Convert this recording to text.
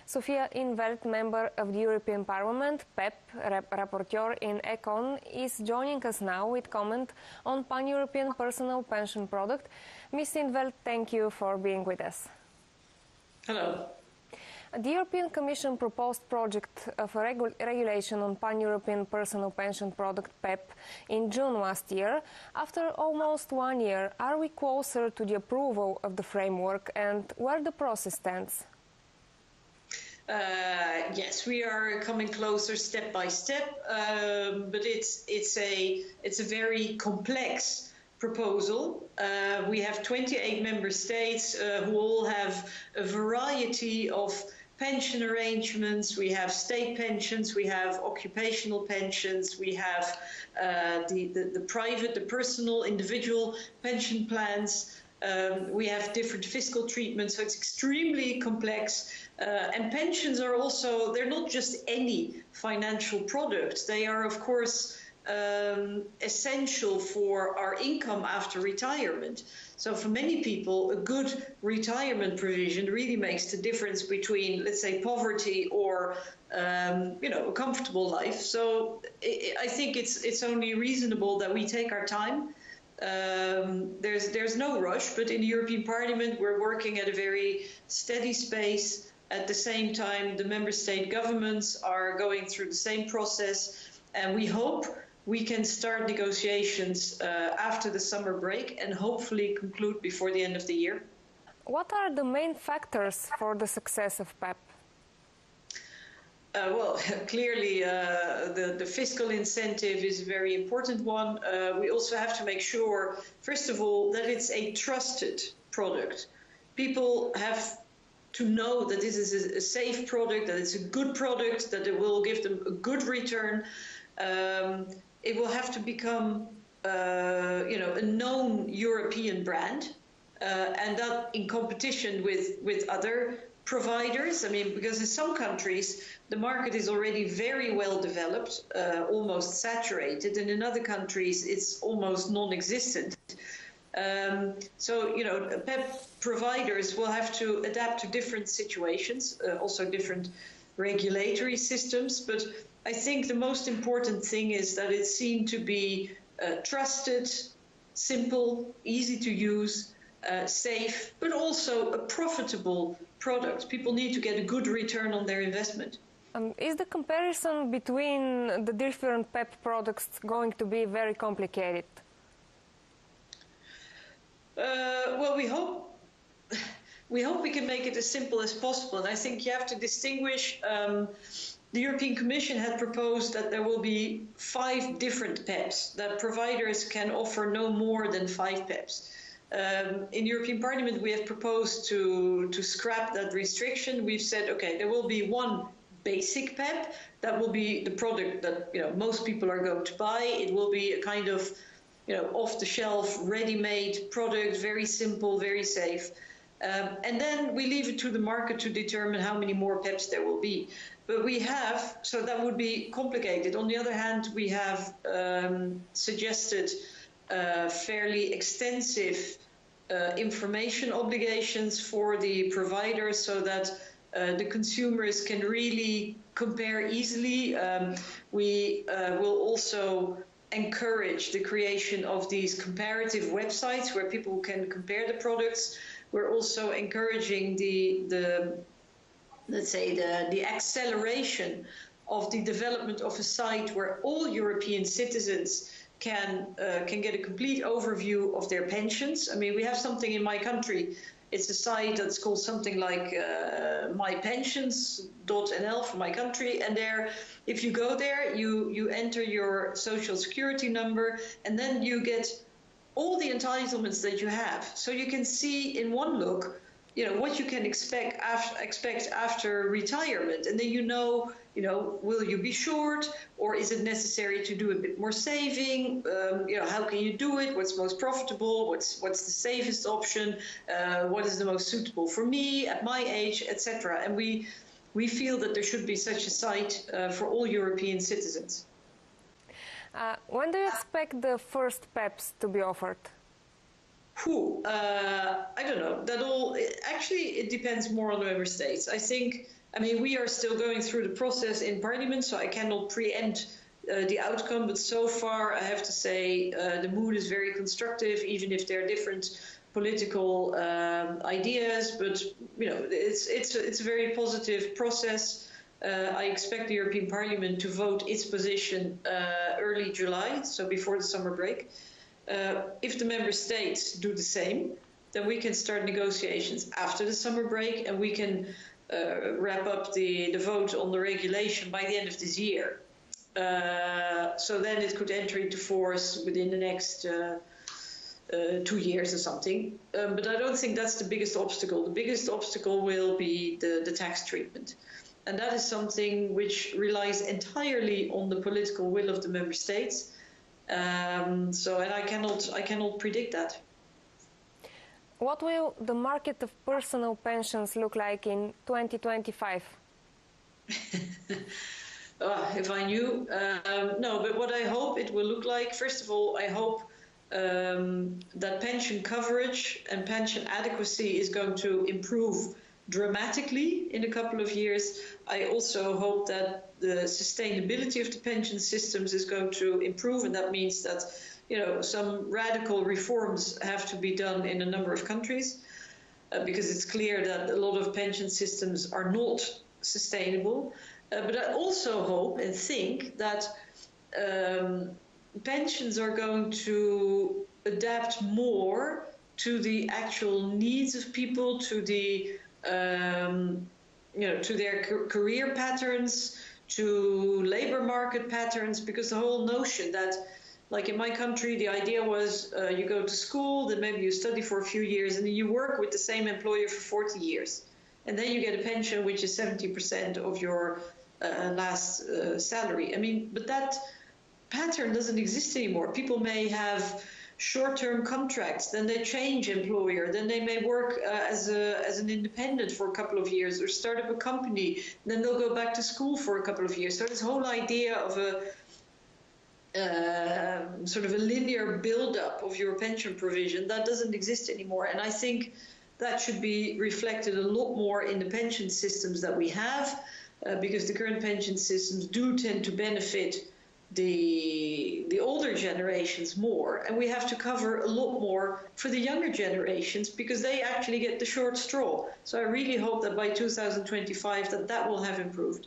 Sofia in Veld, member of the European Parliament, PEPP, rapporteur in Econ, is joining us now with comment on pan-European personal pension product. Ms. in Veld, thank you for being with us. Hello. The European Commission proposed project of a regulation on pan-European personal pension product PEPP in June last year. After almost 1 year, are we closer to the approval of the framework, and where the process stands? Yes, we are coming closer step by step, but it's a very complex proposal. We have 28 member states who all have a variety of pension arrangements. We have state pensions, we have occupational pensions, we have the private, the personal, individual pension plans. We have different fiscal treatments, so it's extremely complex. And pensions are also, they're not just any financial product. They are, of course, essential for our income after retirement. So for many people, a good retirement provision really makes the difference between, let's say, poverty or a comfortable life. So I think it's only reasonable that we take our time. There's no rush, but in the European Parliament we're working at a very steady pace. At the same time, the member state governments are going through the same process, and we hope we can start negotiations after the summer break and hopefully conclude before the end of the year. What are the main factors for the success of PEPP? Well, clearly the fiscal incentive is a very important one. We also have to make sure, first of all, that it's a trusted product. People have to know that this is a safe product, that it's a good product, that it will give them a good return. It will have to become, a known European brand, and that in competition with other providers. I mean, because in some countries the market is already very well developed, almost saturated, and in other countries it's almost non-existent. So, PEPP providers will have to adapt to different situations, also different regulatory systems. But I think the most important thing is that it's seen to be trusted, simple, easy to use, safe, but also a profitable product. People need to get a good return on their investment. Is the comparison between the different PEPP products going to be very complicated? Well, we hope we can make it as simple as possible. And I think you have to distinguish. The European Commission had proposed that there will be 5 different PEPPs, that providers can offer no more than 5 PEPPs. In European Parliament, we have proposed to scrap that restriction. We've said, okay, there will be one basic PEPP. That will be the product that most people are going to buy. It will be a kind of off-the-shelf, ready-made product, very simple, very safe. And then we leave it to the market to determine how many more PEPPs there will be. But we have, so that would be complicated. On the other hand, we have suggested fairly extensive information obligations for the providers so that the consumers can really compare easily. We will also encourage the creation of these comparative websites where people can compare the products. We're also encouraging the acceleration of the development of a site where all European citizens can get a complete overview of their pensions. I mean, we have something in my country. It's a site that's called something like mypensions.nl for my country. And there, if you go there, you enter your social security number, and then you get all the entitlements that you have. So you can see in one look, what you can expect after retirement. And then will you be short, or is it necessary to do a bit more saving? How can you do it? What's most profitable? What's the safest option? What is the most suitable for me at my age, etc. And we feel that there should be such a site for all European citizens. When do you expect the first PEPPs to be offered? I don't know. Actually, it depends more on the member states. I mean, we are still going through the process in Parliament, so I cannot preempt the outcome. But so far, I have to say the mood is very constructive, even if there are different political ideas. But it's a very positive process. I expect the European Parliament to vote its position early July, so before the summer break. If the member states do the same, then we can start negotiations after the summer break, and we can wrap up the vote on the regulation by the end of this year. So then it could enter into force within the next 2 years or something. But I don't think that's the biggest obstacle. The biggest obstacle will be the tax treatment. And that is something which relies entirely on the political will of the member states. And I cannot predict that. What will the market of personal pensions look like in 2025? If I knew. No, but what I hope it will look like, first of all, I hope that pension coverage and pension adequacy is going to improve dramatically in a couple of years. I also hope that the sustainability of the pension systems is going to improve, and that means that some radical reforms have to be done in a number of countries because it's clear that a lot of pension systems are not sustainable. But I also hope and think that pensions are going to adapt more to the actual needs of people, to the to their career patterns, to labor market patterns, because the whole notion that, like in my country, the idea was you go to school, then maybe you study for a few years, and then you work with the same employer for 40 years. And then you get a pension which is 70% of your last salary. I mean, but that pattern doesn't exist anymore. People may have short-term contracts, then they change employer, then they may work as an independent for a couple of years or start up a company, then they'll go back to school for a couple of years. So this whole idea of a sort of a linear build-up of your pension provision, that doesn't exist anymore. And I think that should be reflected a lot more in the pension systems that we have, because the current pension systems do tend to benefit the older generations more, and we have to cover a lot more for the younger generations because they actually get the short straw. So I really hope that by 2025 that will have improved.